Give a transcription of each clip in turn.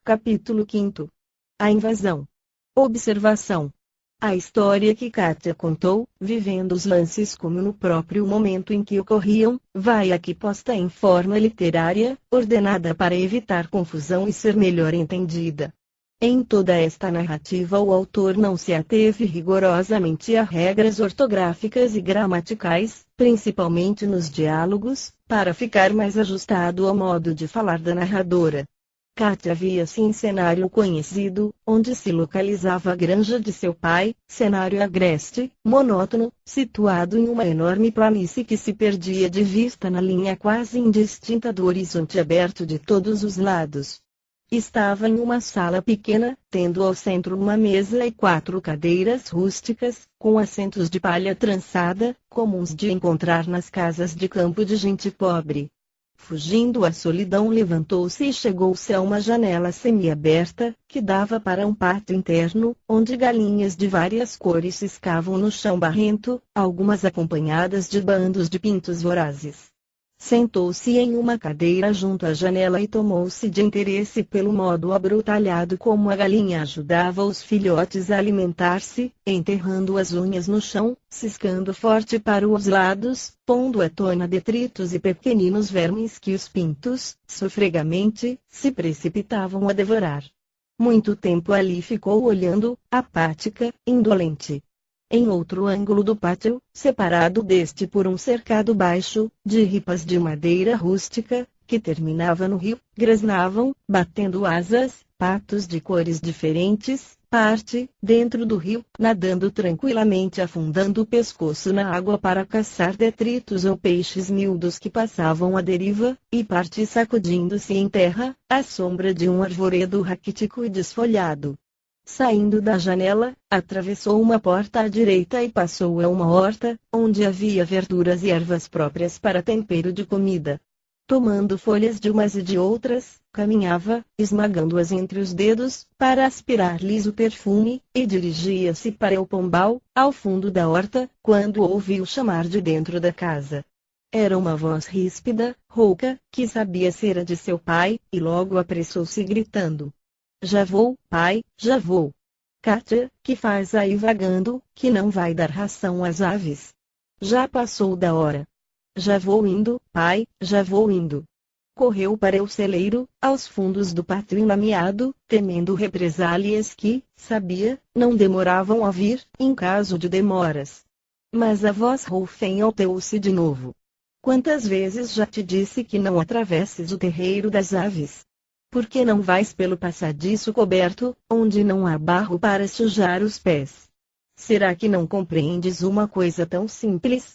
Capítulo 5. A invasão. Observação. A história que Kátia contou, vivendo os lances como no próprio momento em que ocorriam, vai aqui posta em forma literária, ordenada para evitar confusão e ser melhor entendida. Em toda esta narrativa o autor não se ateve rigorosamente a regras ortográficas e gramaticais, principalmente nos diálogos, para ficar mais ajustado ao modo de falar da narradora. Kátia via-se em cenário conhecido, onde se localizava a granja de seu pai, cenário agreste, monótono, situado em uma enorme planície que se perdia de vista na linha quase indistinta do horizonte aberto de todos os lados. Estava em uma sala pequena, tendo ao centro uma mesa e 4 cadeiras rústicas, com assentos de palha trançada, comuns de encontrar nas casas de campo de gente pobre. Fugindo à solidão, levantou-se e chegou-se a uma janela semiaberta, que dava para um pátio interno, onde galinhas de várias cores ciscavam no chão barrento, algumas acompanhadas de bandos de pintos vorazes. Sentou-se em uma cadeira junto à janela e tomou-se de interesse pelo modo abrutalhado como a galinha ajudava os filhotes a alimentar-se, enterrando as unhas no chão, ciscando forte para os lados, pondo à tona detritos e pequeninos vermes que os pintos, sofregamente, se precipitavam a devorar. Muito tempo ali ficou olhando, apática, indolente. Em outro ângulo do pátio, separado deste por um cercado baixo, de ripas de madeira rústica, que terminava no rio, grasnavam, batendo asas, patos de cores diferentes, parte, dentro do rio, nadando tranquilamente afundando o pescoço na água para caçar detritos ou peixes miúdos que passavam à deriva, e parte sacudindo-se em terra, à sombra de um arvoredo raquítico e desfolhado. Saindo da janela, atravessou uma porta à direita e passou a uma horta, onde havia verduras e ervas próprias para tempero de comida. Tomando folhas de umas e de outras, caminhava, esmagando-as entre os dedos, para aspirar-lhes o perfume, e dirigia-se para o pombal, ao fundo da horta, quando ouviu chamar de dentro da casa. Era uma voz ríspida, rouca, que sabia ser a de seu pai, e logo apressou-se gritando: "Já vou, pai, já vou. Kátia, que faz aí vagando, que não vai dar ração às aves? Já passou da hora." "Já vou indo, pai, já vou indo." Correu para o celeiro, aos fundos do pátio enlameado, temendo represálias que, sabia, não demoravam a vir, em caso de demoras. Mas a voz rouquenha alterou-se de novo. "Quantas vezes já te disse que não atravesses o terreiro das aves? Por que não vais pelo passadiço coberto, onde não há barro para sujar os pés? Será que não compreendes uma coisa tão simples?"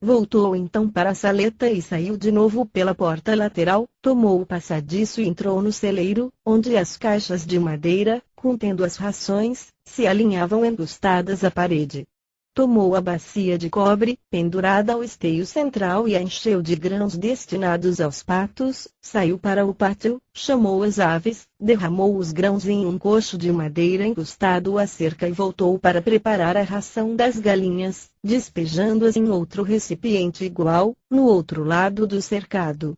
Voltou então para a saleta e saiu de novo pela porta lateral, tomou o passadiço e entrou no celeiro, onde as caixas de madeira, contendo as rações, se alinhavam encostadas à parede. Tomou a bacia de cobre, pendurada ao esteio central, e a encheu de grãos destinados aos patos, saiu para o pátio, chamou as aves, derramou os grãos em um coxo de madeira encostado à cerca e voltou para preparar a ração das galinhas, despejando-as em outro recipiente igual, no outro lado do cercado.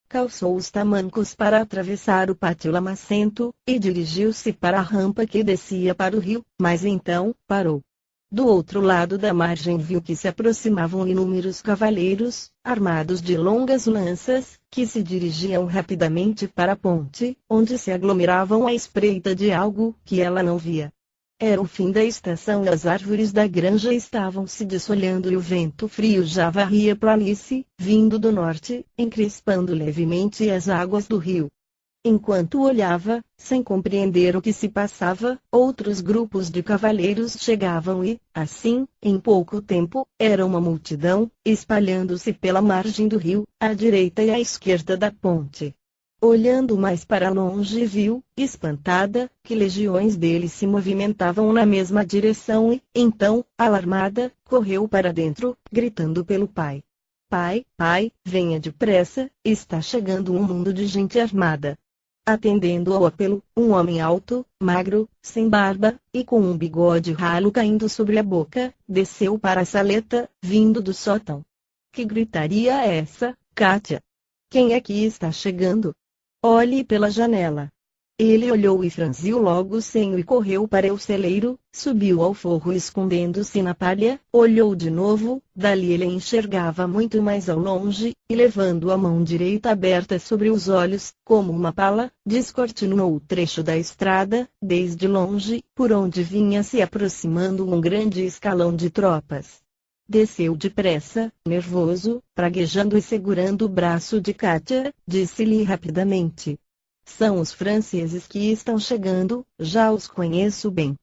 Calçou os tamancos para atravessar o pátio lamacento, e dirigiu-se para a rampa que descia para o rio, mas então, parou. Do outro lado da margem viu que se aproximavam inúmeros cavaleiros, armados de longas lanças, que se dirigiam rapidamente para a ponte, onde se aglomeravam à espreita de algo que ela não via. Era o fim da estação e as árvores da granja estavam se desfolhando e o vento frio já varria a planície, vindo do norte, encrespando levemente as águas do rio. Enquanto olhava, sem compreender o que se passava, outros grupos de cavaleiros chegavam e, assim, em pouco tempo, era uma multidão, espalhando-se pela margem do rio, à direita e à esquerda da ponte. Olhando mais para longe viu, espantada, que legiões deles se movimentavam na mesma direção e, então, alarmada, correu para dentro, gritando pelo pai. "Pai, pai, venha depressa, está chegando um mundo de gente armada." Atendendo ao apelo, um homem alto, magro, sem barba, e com um bigode ralo caindo sobre a boca, desceu para a saleta, vindo do sótão. "Que gritaria é essa, Kátia? Quem é que está chegando? Olhe pela janela." Ele olhou e franziu logo o senho e correu para o celeiro, subiu ao forro escondendo-se na palha, olhou de novo, dali ele enxergava muito mais ao longe, e levando a mão direita aberta sobre os olhos, como uma pala, descortinou o trecho da estrada, desde longe, por onde vinha se aproximando um grande escalão de tropas. Desceu depressa, nervoso, praguejando e segurando o braço de Kátia, disse-lhe rapidamente: são os franceses que estão chegando, já os conheço bem.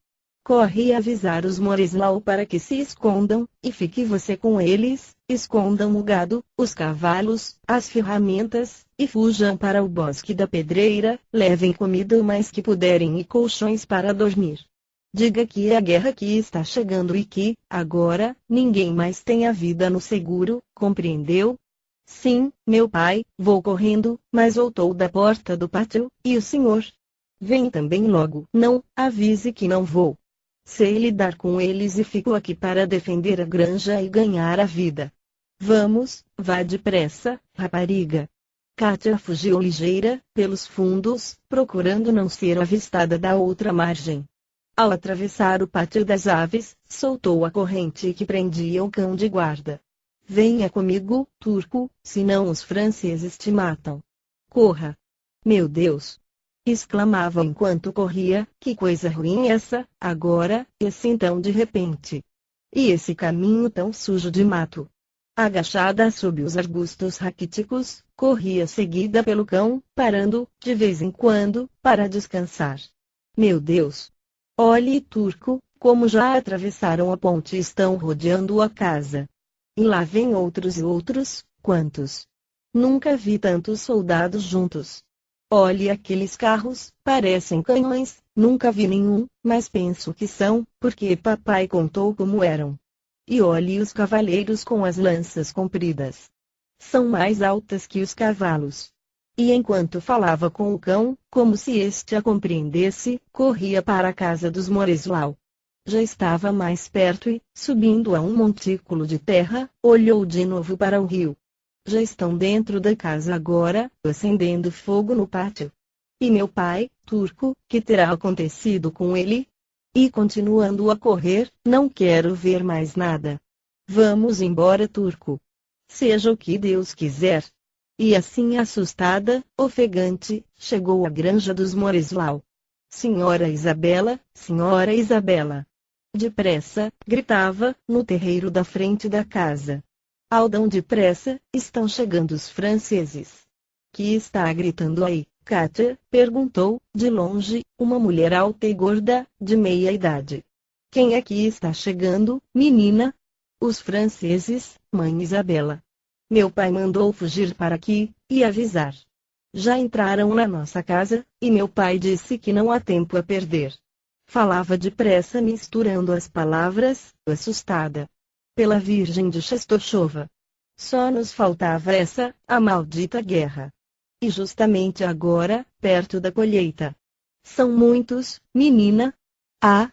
Corre avisar os Moreslau para que se escondam, e fique você com eles, escondam o gado, os cavalos, as ferramentas, e fujam para o bosque da pedreira, levem comida o mais que puderem e colchões para dormir. Diga que é a guerra que está chegando e que, agora, ninguém mais tem a vida no seguro, compreendeu? Sim, meu pai, vou correndo, mas voltou da porta do pátio, e o senhor? Vem também logo. Não, avise que não vou. Sei lidar com eles e fico aqui para defender a granja e ganhar a vida. Vamos, vá depressa, rapariga. Kátia fugiu ligeira, pelos fundos, procurando não ser avistada da outra margem. Ao atravessar o pátio das aves, soltou a corrente que prendia o cão de guarda. Venha comigo, turco, senão os franceses te matam. Corra! Meu Deus! Exclamava enquanto corria, que coisa ruim essa, agora, e assim tão de repente. E esse caminho tão sujo de mato. Agachada sob os arbustos raquíticos, corria seguida pelo cão, parando, de vez em quando, para descansar. Meu Deus! Olhe, turco, como já atravessaram a ponte e estão rodeando a casa. E lá vêm outros e outros, quantos? Nunca vi tantos soldados juntos. Olhe aqueles carros, parecem canhões, nunca vi nenhum, mas penso que são, porque papai contou como eram. E olhe os cavaleiros com as lanças compridas. São mais altas que os cavalos. E enquanto falava com o cão, como se este a compreendesse, corria para a casa dos Moreslau. Já estava mais perto e, subindo a um montículo de terra, olhou de novo para o rio. Já estão dentro da casa agora, acendendo fogo no pátio. E meu pai, turco, que terá acontecido com ele? E continuando a correr, não quero ver mais nada. Vamos embora, turco. Seja o que Deus quiser. E assim assustada, ofegante, chegou à granja dos Moreslau. Senhora Isabela, senhora Isabela. Depressa, gritava, no terreiro da frente da casa. Aldão depressa, estão chegando os franceses. Que está gritando aí, Kátia? Perguntou, de longe, uma mulher alta e gorda, de meia idade. Quem é que está chegando, menina? Os franceses, mãe Isabela. Meu pai mandou fugir para aqui, e avisar. Já entraram na nossa casa, e meu pai disse que não há tempo a perder. Falava depressa misturando as palavras, assustada. Pela Virgem de Czestochowa. Só nos faltava essa, a maldita guerra. E justamente agora, perto da colheita. São muitos, menina. Ah!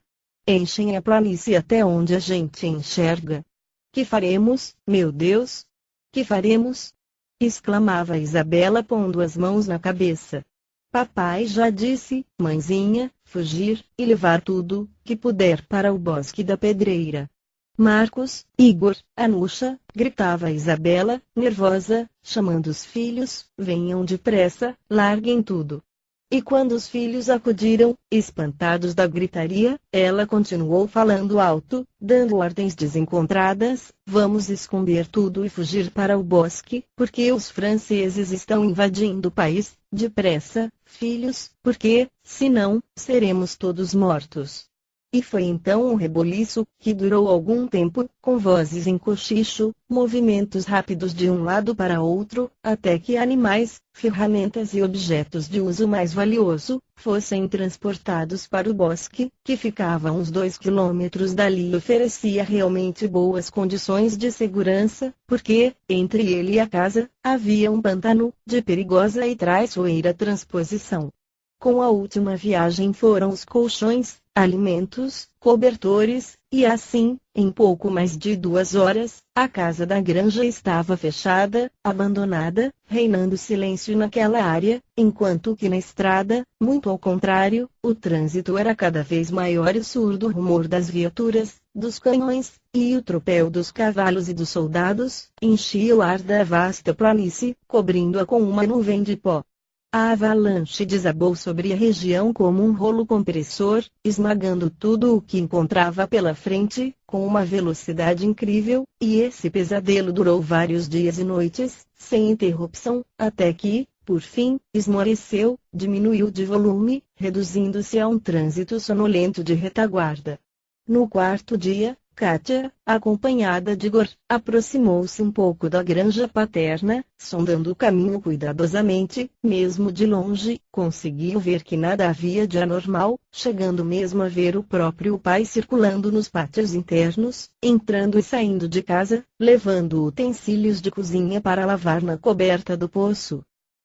Enchem a planície até onde a gente enxerga. Que faremos, meu Deus? Que faremos? Exclamava Isabela pondo as mãos na cabeça. Papai já disse, mãezinha, fugir, e levar tudo, que puder para o bosque da pedreira. Marcos, Igor, Anuxa, gritava Isabela, nervosa, chamando os filhos, venham depressa, larguem tudo. E quando os filhos acudiram, espantados da gritaria, ela continuou falando alto, dando ordens desencontradas, vamos esconder tudo e fugir para o bosque, porque os franceses estão invadindo o país, depressa, filhos, porque, senão, seremos todos mortos. E foi então um reboliço, que durou algum tempo, com vozes em cochicho, movimentos rápidos de um lado para outro, até que animais, ferramentas e objetos de uso mais valioso, fossem transportados para o bosque, que ficava a uns 2 quilômetros dali e oferecia realmente boas condições de segurança, porque, entre ele e a casa, havia um pântano, de perigosa e traiçoeira transposição. Com a última viagem foram os colchões, alimentos, cobertores, e assim, em pouco mais de 2 horas, a casa da granja estava fechada, abandonada, reinando silêncio naquela área, enquanto que na estrada, muito ao contrário, o trânsito era cada vez maior e surdo o rumor das viaturas, dos canhões, e o tropel dos cavalos e dos soldados, enchia o ar da vasta planície, cobrindo-a com uma nuvem de pó. A avalanche desabou sobre a região como um rolo compressor, esmagando tudo o que encontrava pela frente, com uma velocidade incrível, e esse pesadelo durou vários dias e noites, sem interrupção, até que, por fim, esmoreceu, diminuiu de volume, reduzindo-se a um trânsito sonolento de retaguarda. No quarto dia, Katia, acompanhada de Igor, aproximou-se um pouco da granja paterna, sondando o caminho cuidadosamente, mesmo de longe, conseguiu ver que nada havia de anormal, chegando mesmo a ver o próprio pai circulando nos pátios internos, entrando e saindo de casa, levando utensílios de cozinha para lavar na coberta do poço.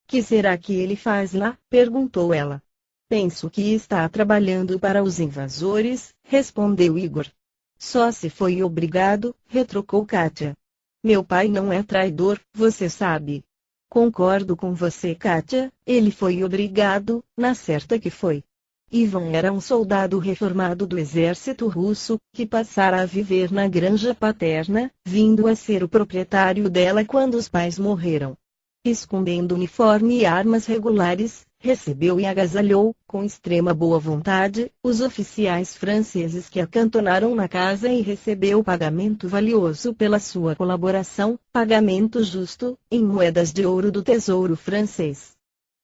"Que será que ele faz lá?" perguntou ela. "Penso que está trabalhando para os invasores", respondeu Igor. "Só se foi obrigado", retrucou Katia. "Meu pai não é traidor, você sabe." "Concordo com você, Katia, ele foi obrigado, na certa que foi." Ivan era um soldado reformado do exército russo, que passara a viver na granja paterna, vindo a ser o proprietário dela quando os pais morreram. Escondendo uniforme e armas regulares, recebeu e agasalhou, com extrema boa vontade, os oficiais franceses que acantonaram na casa e recebeu pagamento valioso pela sua colaboração, pagamento justo, em moedas de ouro do tesouro francês.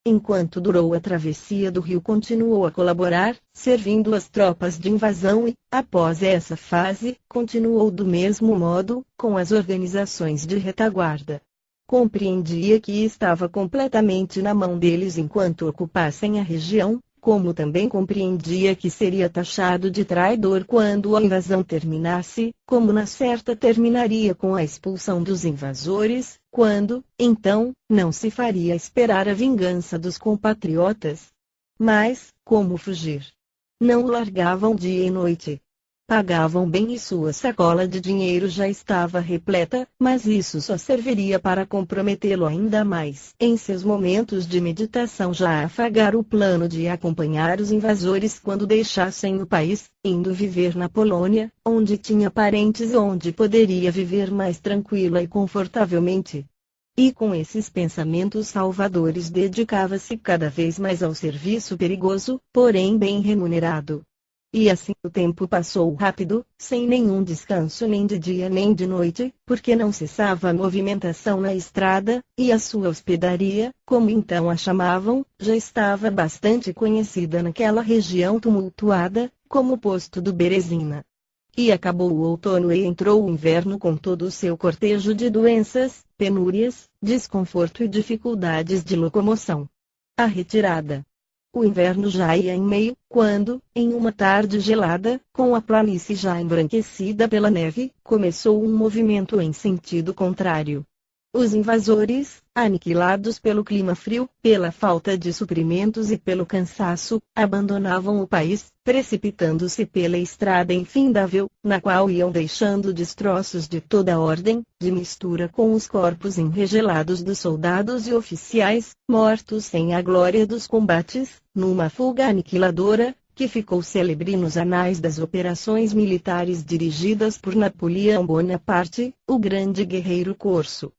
Enquanto durou a travessia do rio, continuou a colaborar, servindo as tropas de invasão e, após essa fase, continuou do mesmo modo, com as organizações de retaguarda. Compreendia que estava completamente na mão deles enquanto ocupassem a região, como também compreendia que seria taxado de traidor quando a invasão terminasse, como na certa terminaria com a expulsão dos invasores, quando, então, não se faria esperar a vingança dos compatriotas. Mas, como fugir? Não o largavam dia e noite. Pagavam bem e sua sacola de dinheiro já estava repleta, mas isso só serviria para comprometê-lo ainda mais. Em seus momentos de meditação já afagara o plano de acompanhar os invasores quando deixassem o país, indo viver na Polônia, onde tinha parentes e onde poderia viver mais tranquila e confortavelmente. E com esses pensamentos salvadores dedicava-se cada vez mais ao serviço perigoso, porém bem remunerado. E assim o tempo passou rápido, sem nenhum descanso nem de dia nem de noite, porque não cessava a movimentação na estrada, e a sua hospedaria, como então a chamavam, já estava bastante conhecida naquela região tumultuada, como o posto do Berezina. E acabou o outono e entrou o inverno com todo o seu cortejo de doenças, penúrias, desconforto e dificuldades de locomoção. A retirada. O inverno já ia em meio, quando, em uma tarde gelada, com a planície já embranquecida pela neve, começou um movimento em sentido contrário. Os invasores, aniquilados pelo clima frio, pela falta de suprimentos e pelo cansaço, abandonavam o país, precipitando-se pela estrada infindável, na qual iam deixando destroços de toda ordem, de mistura com os corpos enregelados dos soldados e oficiais, mortos sem a glória dos combates, numa fuga aniquiladora, que ficou célebre nos anais das operações militares dirigidas por Napoleão Bonaparte, o grande guerreiro corso.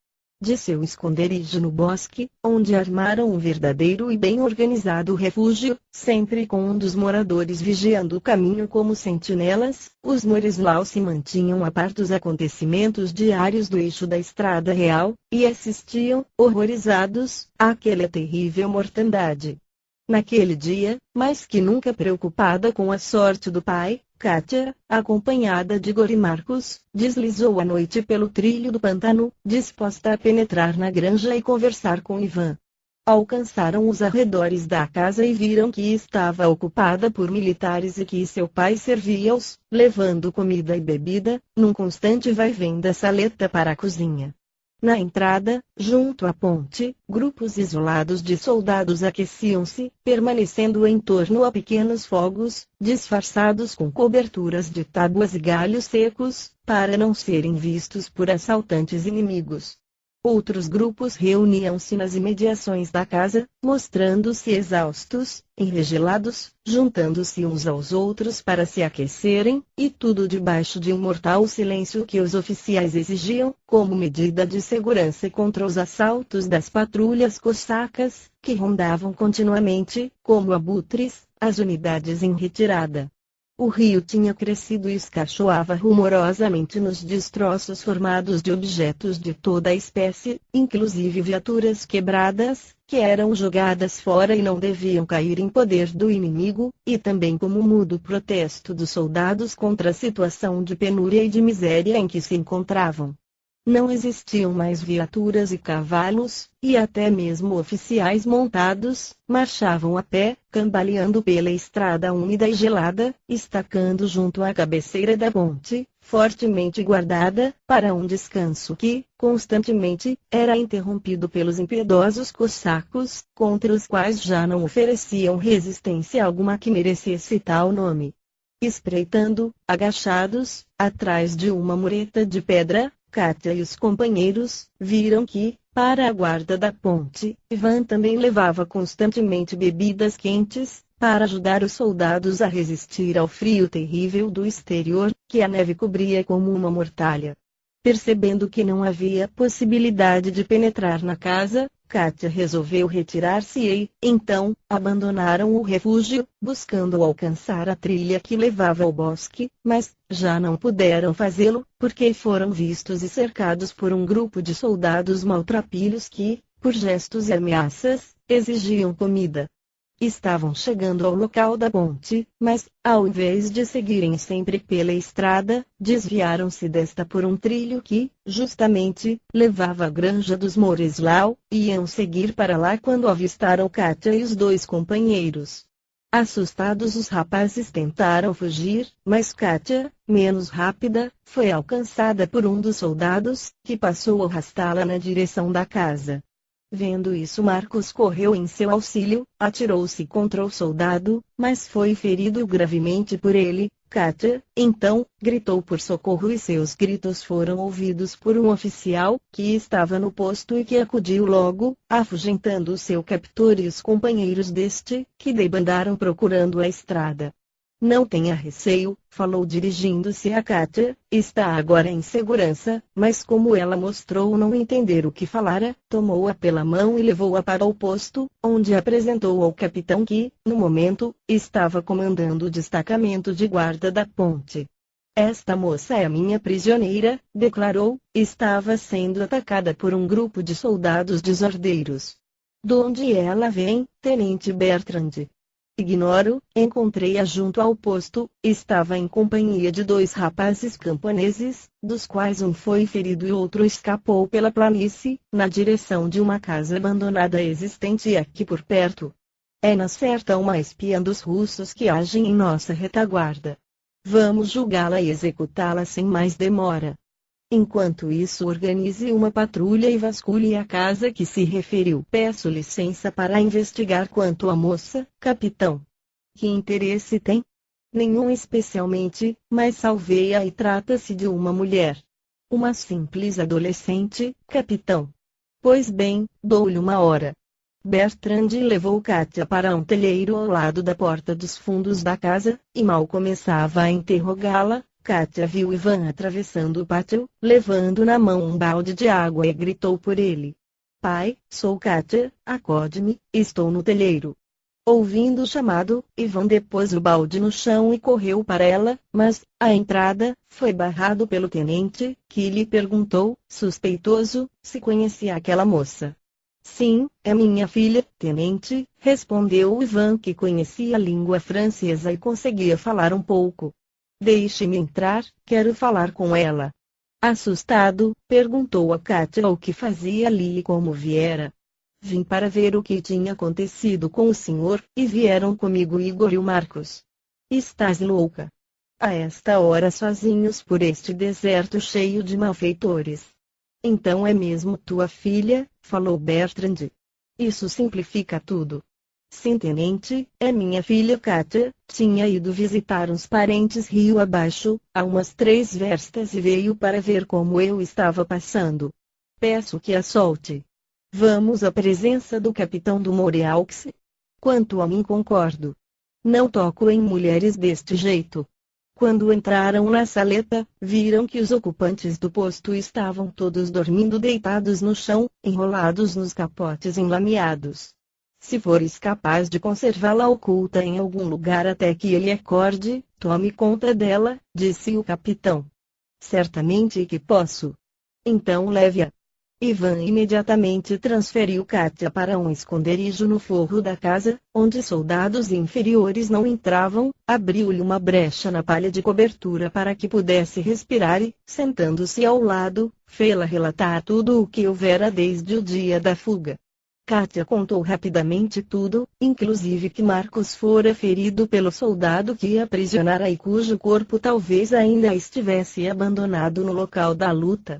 De seu esconderijo no bosque, onde armaram um verdadeiro e bem organizado refúgio, sempre com um dos moradores vigiando o caminho como sentinelas, os Morislau se mantinham a par dos acontecimentos diários do eixo da estrada real, e assistiam, horrorizados, àquela terrível mortandade. Naquele dia, mais que nunca preocupada com a sorte do pai, Katia, acompanhada de Igor e Marcos, deslizou à noite pelo trilho do pântano, disposta a penetrar na granja e conversar com Ivan. Alcançaram os arredores da casa e viram que estava ocupada por militares e que seu pai servia-os, levando comida e bebida, num constante vai-vem da saleta para a cozinha. Na entrada, junto à ponte, grupos isolados de soldados aqueciam-se, permanecendo em torno a pequenos fogos, disfarçados com coberturas de tábuas e galhos secos, para não serem vistos por assaltantes inimigos. Outros grupos reuniam-se nas imediações da casa, mostrando-se exaustos, enregelados, juntando-se uns aos outros para se aquecerem, e tudo debaixo de um mortal silêncio que os oficiais exigiam, como medida de segurança contra os assaltos das patrulhas cossacas, que rondavam continuamente, como abutres, as unidades em retirada. O rio tinha crescido e escachoava rumorosamente nos destroços formados de objetos de toda a espécie, inclusive viaturas quebradas, que eram jogadas fora e não deviam cair em poder do inimigo, e também como mudo protesto dos soldados contra a situação de penúria e de miséria em que se encontravam. Não existiam mais viaturas e cavalos, e até mesmo oficiais montados, marchavam a pé, cambaleando pela estrada úmida e gelada, estacando junto à cabeceira da ponte, fortemente guardada, para um descanso que, constantemente, era interrompido pelos impiedosos cossacos, contra os quais já não ofereciam resistência alguma que merecesse tal nome. Espreitando, agachados, atrás de uma mureta de pedra, Kátia e os companheiros viram que, para a guarda da ponte, Ivan também levava constantemente bebidas quentes, para ajudar os soldados a resistir ao frio terrível do exterior, que a neve cobria como uma mortalha. Percebendo que não havia possibilidade de penetrar na casa, Kátia resolveu retirar-se e, então, abandonaram o refúgio, buscando alcançar a trilha que levava ao bosque, mas já não puderam fazê-lo, porque foram vistos e cercados por um grupo de soldados maltrapilhos que, por gestos e ameaças, exigiam comida. Estavam chegando ao local da ponte, mas, ao invés de seguirem sempre pela estrada, desviaram-se desta por um trilho que, justamente, levava à granja dos Moreslau, e iam seguir para lá quando avistaram Kátia e os dois companheiros. Assustados, os rapazes tentaram fugir, mas Kátia, menos rápida, foi alcançada por um dos soldados, que passou a arrastá-la na direção da casa. Vendo isso, Marcos correu em seu auxílio, atirou-se contra o soldado, mas foi ferido gravemente por ele. Kátia, então, gritou por socorro e seus gritos foram ouvidos por um oficial, que estava no posto e que acudiu logo, afugentando seu captor e os companheiros deste, que debandaram procurando a estrada. Não tenha receio, falou dirigindo-se a Kátia, está agora em segurança, mas como ela mostrou não entender o que falara, tomou-a pela mão e levou-a para o posto, onde apresentou ao capitão que, no momento, estava comandando o destacamento de guarda da ponte. Esta moça é a minha prisioneira, declarou, estava sendo atacada por um grupo de soldados desordeiros. De onde ela vem, tenente Bertrand? Ignoro, encontrei-a junto ao posto, estava em companhia de dois rapazes camponeses, dos quais um foi ferido e outro escapou pela planície, na direção de uma casa abandonada existente aqui por perto. É na certa uma espiã dos russos que agem em nossa retaguarda. Vamos julgá-la e executá-la sem mais demora. Enquanto isso, organize uma patrulha e vasculhe a casa que se referiu. Peço licença para investigar quanto à moça, capitão. Que interesse tem? Nenhum especialmente, mas salvei-a e trata-se de uma mulher. Uma simples adolescente, capitão. Pois bem, dou-lhe uma hora. Bertrand levou Kátia para um telheiro ao lado da porta dos fundos da casa, e mal começava a interrogá-la, Kátia viu Ivan atravessando o pátio, levando na mão um balde de água e gritou por ele. Pai, sou Kátia, acode-me, estou no telheiro. Ouvindo o chamado, Ivan depôs o balde no chão e correu para ela, mas, à entrada, foi barrado pelo tenente, que lhe perguntou, suspeitoso, se conhecia aquela moça. Sim, é minha filha, tenente, respondeu Ivan, que conhecia a língua francesa e conseguia falar um pouco. Deixe-me entrar, quero falar com ela. Assustado, perguntou a Kátia o que fazia ali e como viera. Vim para ver o que tinha acontecido com o senhor, e vieram comigo Igor e o Marcos. Estás louca? A esta hora sozinhos por este deserto cheio de malfeitores. Então é mesmo tua filha, falou Bertrand. Isso simplifica tudo. Sim, tenente, é minha filha Katia, tinha ido visitar uns parentes rio abaixo, a umas 3 verstas e veio para ver como eu estava passando. Peço que a solte. Vamos à presença do capitão do Moreaux? Quanto a mim concordo. Não toco em mulheres deste jeito. Quando entraram na saleta, viram que os ocupantes do posto estavam todos dormindo deitados no chão, enrolados nos capotes enlameados. Se fores capaz de conservá-la oculta em algum lugar até que ele acorde, tome conta dela, disse o capitão. Certamente que posso. Então leve-a. Ivan imediatamente transferiu Katia para um esconderijo no forro da casa, onde soldados inferiores não entravam, abriu-lhe uma brecha na palha de cobertura para que pudesse respirar e, sentando-se ao lado, fê-la relatar tudo o que houvera desde o dia da fuga. Katia contou rapidamente tudo, inclusive que Marcos fora ferido pelo soldado que a aprisionara e cujo corpo talvez ainda estivesse abandonado no local da luta.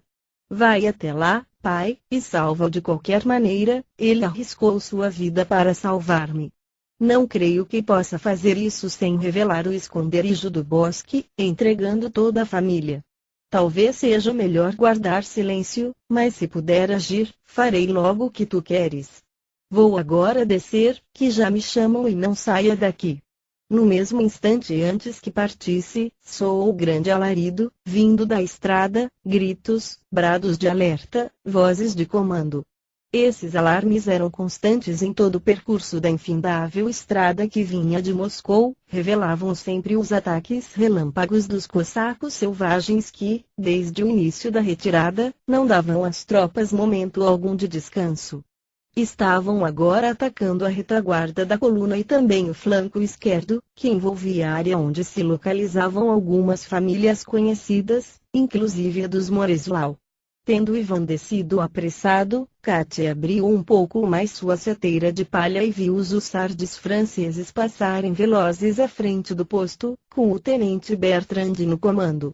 Vai até lá, pai, e salva-o de qualquer maneira, ele arriscou sua vida para salvar-me. Não creio que possa fazer isso sem revelar o esconderijo do bosque, entregando toda a família. Talvez seja melhor guardar silêncio, mas se puder agir, farei logo o que tu queres. Vou agora descer, que já me chamam e não saia daqui. No mesmo instante antes que partisse, soou o grande alarido, vindo da estrada, gritos, brados de alerta, vozes de comando. Esses alarmes eram constantes em todo o percurso da infindável estrada que vinha de Moscou, revelavam sempre os ataques relâmpagos dos cossacos selvagens que, desde o início da retirada, não davam às tropas momento algum de descanso. Estavam agora atacando a retaguarda da coluna e também o flanco esquerdo, que envolvia a área onde se localizavam algumas famílias conhecidas, inclusive a dos Moreslau. Tendo Ivan descido apressado, Katia abriu um pouco mais sua seteira de palha e viu os hussardes franceses passarem velozes à frente do posto, com o tenente Bertrand no comando.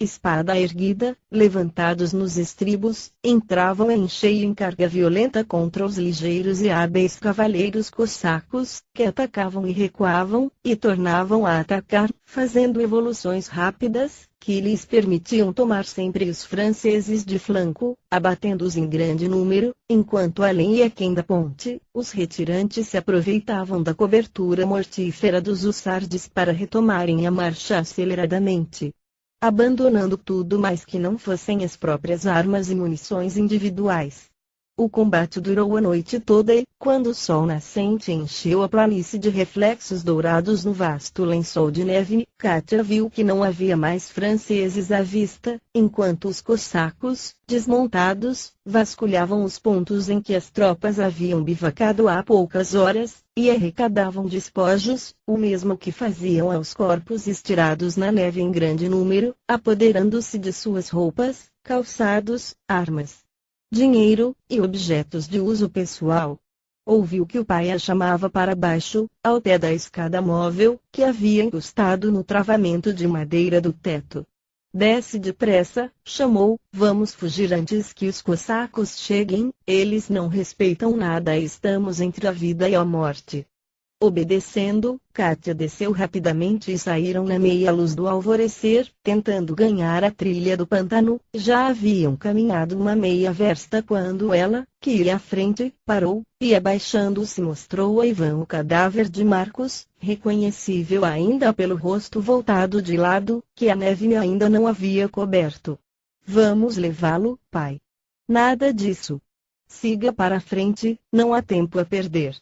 Espada erguida, levantados nos estribos, entravam em cheio em carga violenta contra os ligeiros e hábeis cavaleiros cossacos, que atacavam e recuavam, e tornavam a atacar, fazendo evoluções rápidas, que lhes permitiam tomar sempre os franceses de flanco, abatendo-os em grande número, enquanto além e aquém da ponte, os retirantes se aproveitavam da cobertura mortífera dos hussardes para retomarem a marcha aceleradamente, abandonando tudo mais que não fossem as próprias armas e munições individuais. O combate durou a noite toda e, quando o sol nascente encheu a planície de reflexos dourados no vasto lençol de neve, Katia viu que não havia mais franceses à vista, enquanto os cossacos, desmontados, vasculhavam os pontos em que as tropas haviam bivacado há poucas horas, e arrecadavam despojos, o mesmo que faziam aos corpos estirados na neve em grande número, apoderando-se de suas roupas, calçados, armas, dinheiro, e objetos de uso pessoal. Ouviu que o pai a chamava para baixo, ao pé da escada móvel, que havia encostado no travamento de madeira do teto. Desce depressa, chamou, vamos fugir antes que os cossacos cheguem, eles não respeitam nada, estamos entre a vida e a morte. Obedecendo, Katia desceu rapidamente e saíram na meia luz do alvorecer, tentando ganhar a trilha do pântano. Já haviam caminhado uma meia versta quando ela, que ia à frente, parou, e abaixando-se mostrou a Ivan o cadáver de Marcos, reconhecível ainda pelo rosto voltado de lado, que a neve ainda não havia coberto. Vamos levá-lo, pai. Nada disso. Siga para a frente, não há tempo a perder.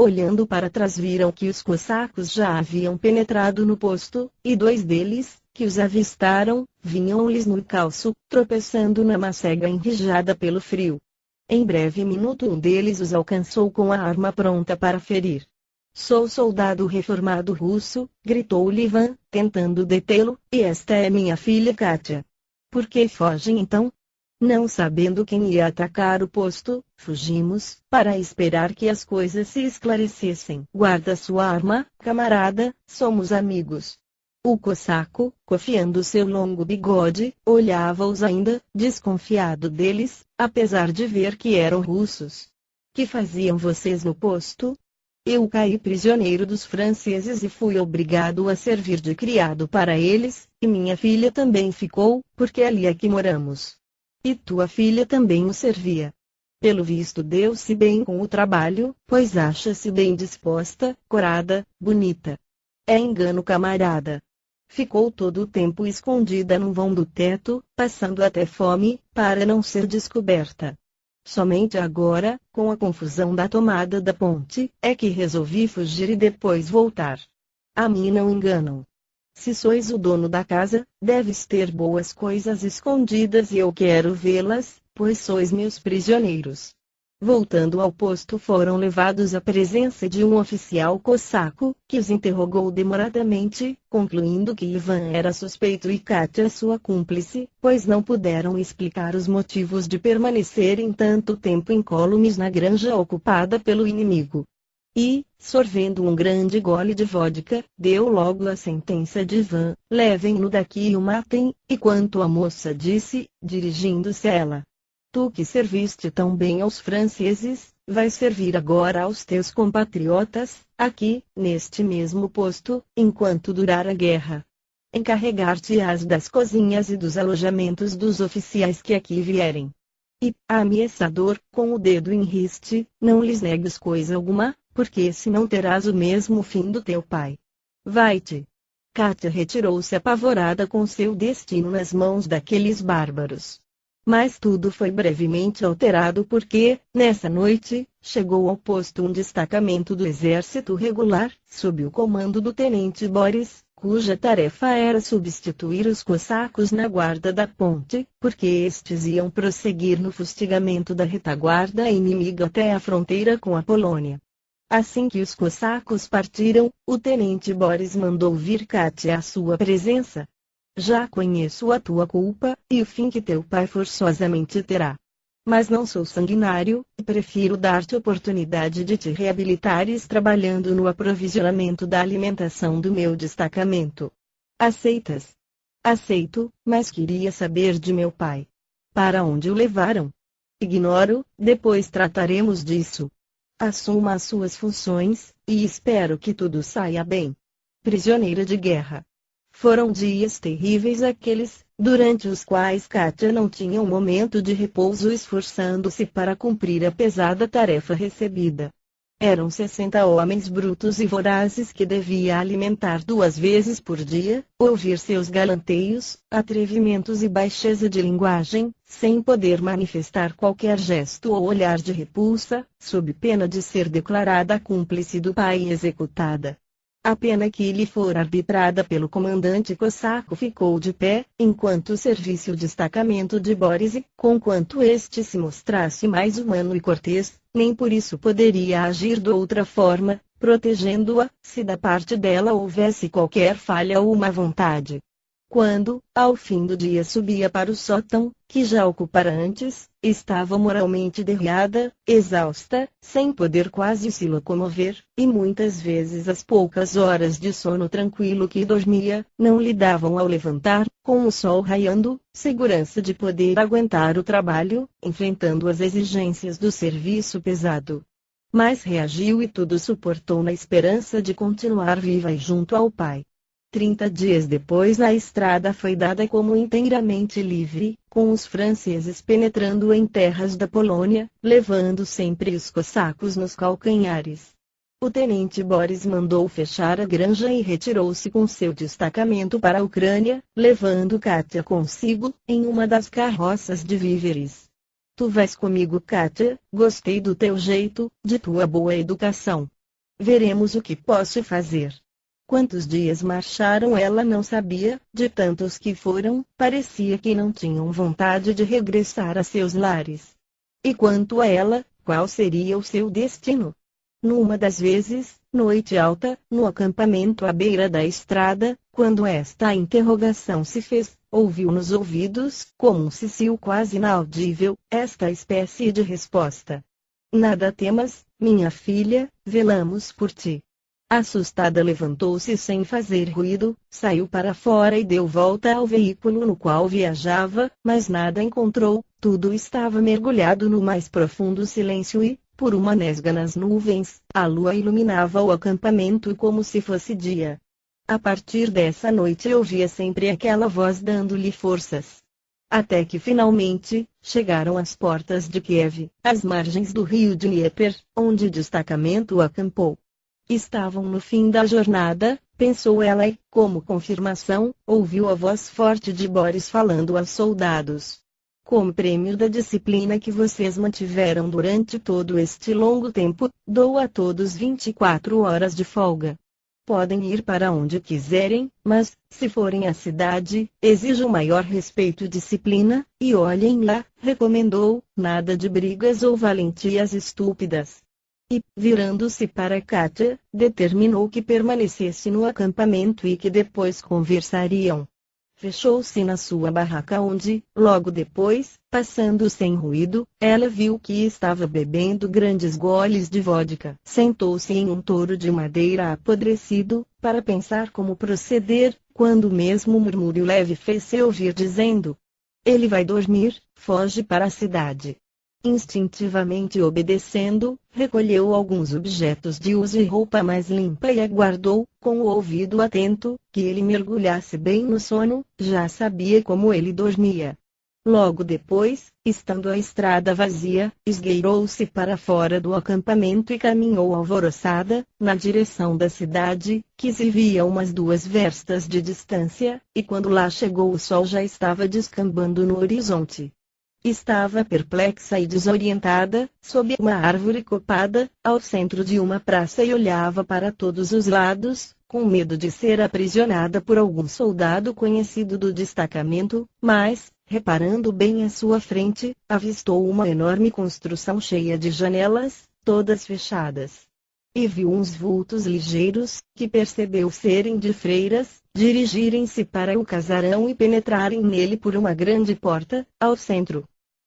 Olhando para trás viram que os cossacos já haviam penetrado no posto, e 2 deles, que os avistaram, vinham-lhes no calço, tropeçando na macega enrijada pelo frio. Em breve minuto um deles os alcançou com a arma pronta para ferir. Sou soldado reformado russo, gritou-lhe Ivan, tentando detê-lo, e esta é minha filha Katia. Por que fogem então? Não sabendo quem ia atacar o posto, fugimos, para esperar que as coisas se esclarecessem. Guarda sua arma, camarada, somos amigos. O cossaco, cofiando seu longo bigode, olhava-os ainda, desconfiado deles, apesar de ver que eram russos. Que faziam vocês no posto? Eu caí prisioneiro dos franceses e fui obrigado a servir de criado para eles, e minha filha também ficou, porque ali é que moramos. E tua filha também o servia. Pelo visto deu-se bem com o trabalho, pois acha-se bem disposta, corada, bonita. É engano, camarada. Ficou todo o tempo escondida num vão do teto, passando até fome, para não ser descoberta. Somente agora, com a confusão da tomada da ponte, é que resolvi fugir e depois voltar. A mim não enganam. Se sois o dono da casa, deves ter boas coisas escondidas e eu quero vê-las, pois sois meus prisioneiros. Voltando ao posto, foram levados à presença de um oficial cossaco, que os interrogou demoradamente, concluindo que Ivan era suspeito e Katia sua cúmplice, pois não puderam explicar os motivos de permanecerem tanto tempo incólumes na granja ocupada pelo inimigo. E, sorvendo um grande gole de vodka, deu logo a sentença de Ivan: levem-no daqui e o matem. E quanto à moça, disse, dirigindo-se a ela: tu que serviste tão bem aos franceses, vais servir agora aos teus compatriotas, aqui, neste mesmo posto, enquanto durar a guerra. Encarregar-te-ás das cozinhas e dos alojamentos dos oficiais que aqui vierem. E, ameaçador, com o dedo em riste, não lhes negues coisa alguma, porque senão terás o mesmo fim do teu pai. Vai-te. Katia retirou-se apavorada com seu destino nas mãos daqueles bárbaros. Mas tudo foi brevemente alterado porque, nessa noite, chegou ao posto um destacamento do exército regular, sob o comando do tenente Boris, cuja tarefa era substituir os cossacos na guarda da ponte, porque estes iam prosseguir no fustigamento da retaguarda inimiga até a fronteira com a Polônia. Assim que os cossacos partiram, o tenente Boris mandou vir Katia à sua presença. Já conheço a tua culpa, e o fim que teu pai forçosamente terá. Mas não sou sanguinário, e prefiro dar-te oportunidade de te reabilitares trabalhando no aprovisionamento da alimentação do meu destacamento. Aceitas? Aceito, mas queria saber de meu pai. Para onde o levaram? Ignoro, depois trataremos disso. Assuma as suas funções, e espero que tudo saia bem. Prisioneira de guerra. Foram dias terríveis aqueles, durante os quais Katia não tinha um momento de repouso esforçando-se para cumprir a pesada tarefa recebida. Eram 60 homens brutos e vorazes que devia alimentar 2 vezes por dia, ouvir seus galanteios, atrevimentos e baixeza de linguagem, sem poder manifestar qualquer gesto ou olhar de repulsa, sob pena de ser declarada cúmplice do pai e executada. A pena que lhe fora arbitrada pelo comandante cossaco ficou de pé, enquanto servisse o destacamento de Boris e, conquanto este se mostrasse mais humano e cortês, nem por isso poderia agir de outra forma, protegendo-a, se da parte dela houvesse qualquer falha ou má vontade. Quando, ao fim do dia subia para o sótão, que já ocupara antes, estava moralmente derreada, exausta, sem poder quase se locomover, e muitas vezes as poucas horas de sono tranquilo que dormia, não lhe davam ao levantar, com o sol raiando, segurança de poder aguentar o trabalho, enfrentando as exigências do serviço pesado. Mas reagiu e tudo suportou na esperança de continuar viva e junto ao pai. 30 dias depois a estrada foi dada como inteiramente livre, com os franceses penetrando em terras da Polônia, levando sempre os cossacos nos calcanhares. O tenente Boris mandou fechar a granja e retirou-se com seu destacamento para a Ucrânia, levando Katia consigo, em uma das carroças de víveres. Tu vais comigo, Katia, gostei do teu jeito, de tua boa educação. Veremos o que posso fazer. Quantos dias marcharam ela não sabia, de tantos que foram, parecia que não tinham vontade de regressar a seus lares. E quanto a ela, qual seria o seu destino? Numa das vezes, noite alta, no acampamento à beira da estrada, quando esta interrogação se fez, ouviu nos ouvidos, como um cicio quase inaudível, esta espécie de resposta: nada temas, minha filha, velamos por ti. Assustada levantou-se sem fazer ruído, saiu para fora e deu volta ao veículo no qual viajava, mas nada encontrou, tudo estava mergulhado no mais profundo silêncio e, por uma nesga nas nuvens, a lua iluminava o acampamento como se fosse dia. A partir dessa noite ouvia sempre aquela voz dando-lhe forças. Até que finalmente, chegaram às portas de Kiev, às margens do rio Dnieper, onde o destacamento acampou. Estavam no fim da jornada, pensou ela e, como confirmação, ouviu a voz forte de Boris falando aos soldados. Como prêmio da disciplina que vocês mantiveram durante todo este longo tempo, dou a todos 24 horas de folga. Podem ir para onde quiserem, mas, se forem à cidade, exijam maior respeito e disciplina, e olhem lá, recomendou, nada de brigas ou valentias estúpidas. E, virando-se para Katia, determinou que permanecesse no acampamento e que depois conversariam. Fechou-se na sua barraca onde, logo depois, passando sem ruído, ela viu que estava bebendo grandes goles de vodka. Sentou-se em um touro de madeira apodrecido, para pensar como proceder, quando o mesmo murmúrio leve fez-se ouvir dizendo: "Ele vai dormir, foge para a cidade." Instintivamente obedecendo, recolheu alguns objetos de uso e roupa mais limpa e aguardou, com o ouvido atento, que ele mergulhasse bem no sono, já sabia como ele dormia. Logo depois, estando a estrada vazia, esgueirou-se para fora do acampamento e caminhou alvoroçada, na direção da cidade, que se via umas 2 verstas de distância, e quando lá chegou o sol já estava descambando no horizonte. Estava perplexa e desorientada, sob uma árvore copada, ao centro de uma praça e olhava para todos os lados, com medo de ser aprisionada por algum soldado conhecido do destacamento, mas, reparando bem à sua frente, avistou uma enorme construção cheia de janelas, todas fechadas. E viu uns vultos ligeiros, que percebeu serem de freiras, dirigirem-se para o casarão e penetrarem nele por uma grande porta, ao centro.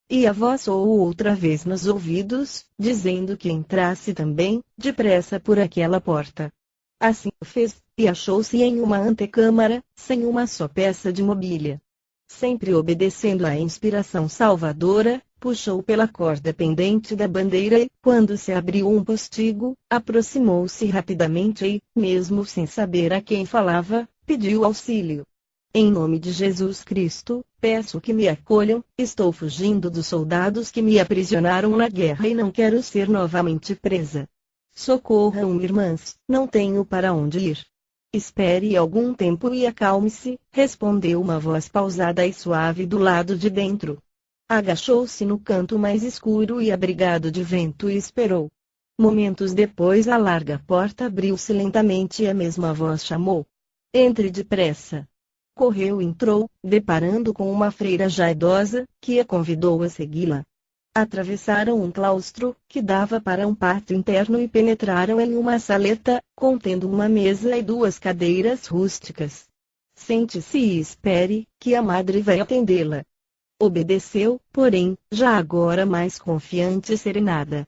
E a voz soou outra vez nos ouvidos, dizendo que entrasse também, depressa por aquela porta. Assim o fez, e achou-se em uma antecâmara, sem uma só peça de mobília. Sempre obedecendo à inspiração salvadora, puxou pela corda pendente da bandeira e, quando se abriu um postigo, aproximou-se rapidamente e, mesmo sem saber a quem falava, pediu auxílio. "Em nome de Jesus Cristo, peço que me acolham, estou fugindo dos soldados que me aprisionaram na guerra e não quero ser novamente presa. Socorram-me, irmãs, não tenho para onde ir." "Espere algum tempo e acalme-se", respondeu uma voz pausada e suave do lado de dentro. Agachou-se no canto mais escuro e abrigado de vento e esperou. Momentos depois a larga porta abriu-se lentamente e a mesma voz chamou: "Entre depressa." Correu e entrou, deparando com uma freira já idosa, que a convidou a segui-la. Atravessaram um claustro, que dava para um pátio interno e penetraram em uma saleta, contendo uma mesa e 2 cadeiras rústicas. "Sente-se e espere, que a madre vai atendê-la." Obedeceu, porém, já agora mais confiante e serenada.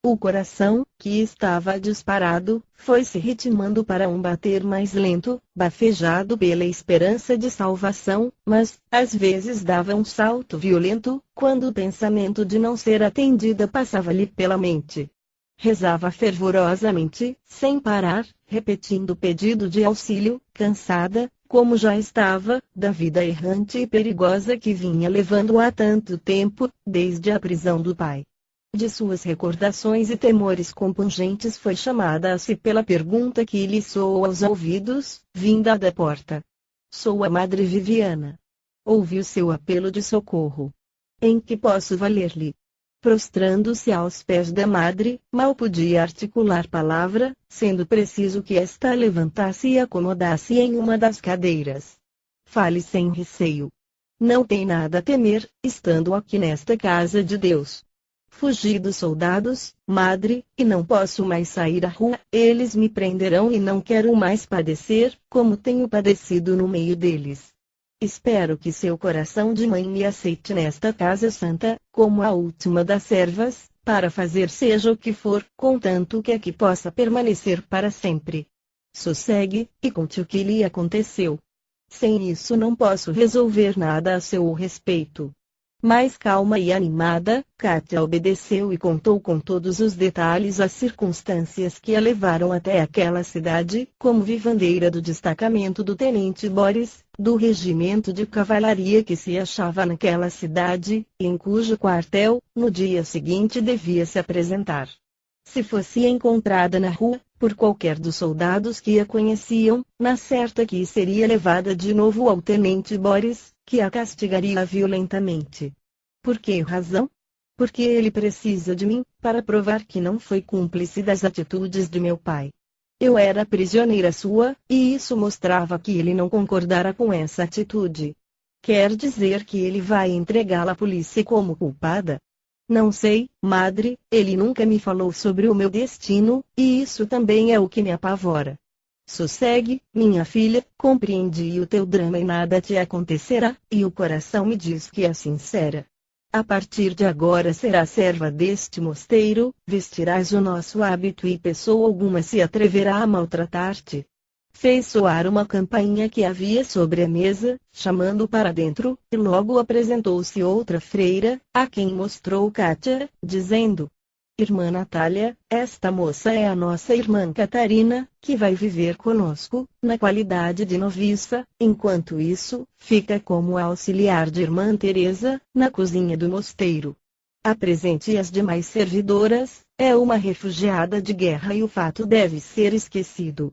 O coração, que estava disparado, foi-se ritmando para um bater mais lento, bafejado pela esperança de salvação, mas, às vezes dava um salto violento, quando o pensamento de não ser atendida passava-lhe pela mente. Rezava fervorosamente, sem parar, repetindo o pedido de auxílio, cansada, como já estava, da vida errante e perigosa que vinha levando há tanto tempo, desde a prisão do pai. De suas recordações e temores compungentes foi chamada a si pela pergunta que lhe soou aos ouvidos, vinda da porta. "Sou a Madre Viviana." Ouviu seu apelo de socorro. "Em que posso valer-lhe?" Prostrando-se aos pés da madre, mal podia articular palavra, sendo preciso que esta a levantasse e acomodasse em uma das cadeiras. "Fale sem receio. Não tem nada a temer, estando aqui nesta casa de Deus. Fugi dos soldados, madre, e não posso mais sair à rua, eles me prenderão e não quero mais padecer, como tenho padecido no meio deles. Espero que seu coração de mãe me aceite nesta casa santa, como a última das servas, para fazer seja o que for, contanto que aqui possa permanecer para sempre." Sossegue, e conte o que lhe aconteceu. Sem isso não posso resolver nada a seu respeito. Mais calma e animada, Kátia obedeceu e contou com todos os detalhes as circunstâncias que a levaram até aquela cidade, como vivandeira do destacamento do tenente Boris, do regimento de cavalaria que se achava naquela cidade, e em cujo quartel, no dia seguinte devia se apresentar. Se fosse encontrada na rua, por qualquer dos soldados que a conheciam, na certa que seria levada de novo ao tenente Boris, que a castigaria violentamente. Por que razão? Porque ele precisa de mim, para provar que não foi cúmplice das atitudes de meu pai. Eu era prisioneira sua, e isso mostrava que ele não concordara com essa atitude. Quer dizer que ele vai entregá-la à polícia como culpada? Não sei, madre, ele nunca me falou sobre o meu destino, e isso também é o que me apavora. Sossegue, minha filha, compreendi o teu drama e nada te acontecerá, e o coração me diz que é sincera. A partir de agora serás serva deste mosteiro, vestirás o nosso hábito e pessoa alguma se atreverá a maltratar-te. Fez soar uma campainha que havia sobre a mesa, chamando para dentro, e logo apresentou-se outra freira, a quem mostrou Kátia, dizendo: Irmã Natália, esta moça é a nossa irmã Catarina, que vai viver conosco, na qualidade de noviça, enquanto isso, fica como auxiliar de irmã Teresa, na cozinha do mosteiro. Apresente as demais servidoras, é uma refugiada de guerra e o fato deve ser esquecido.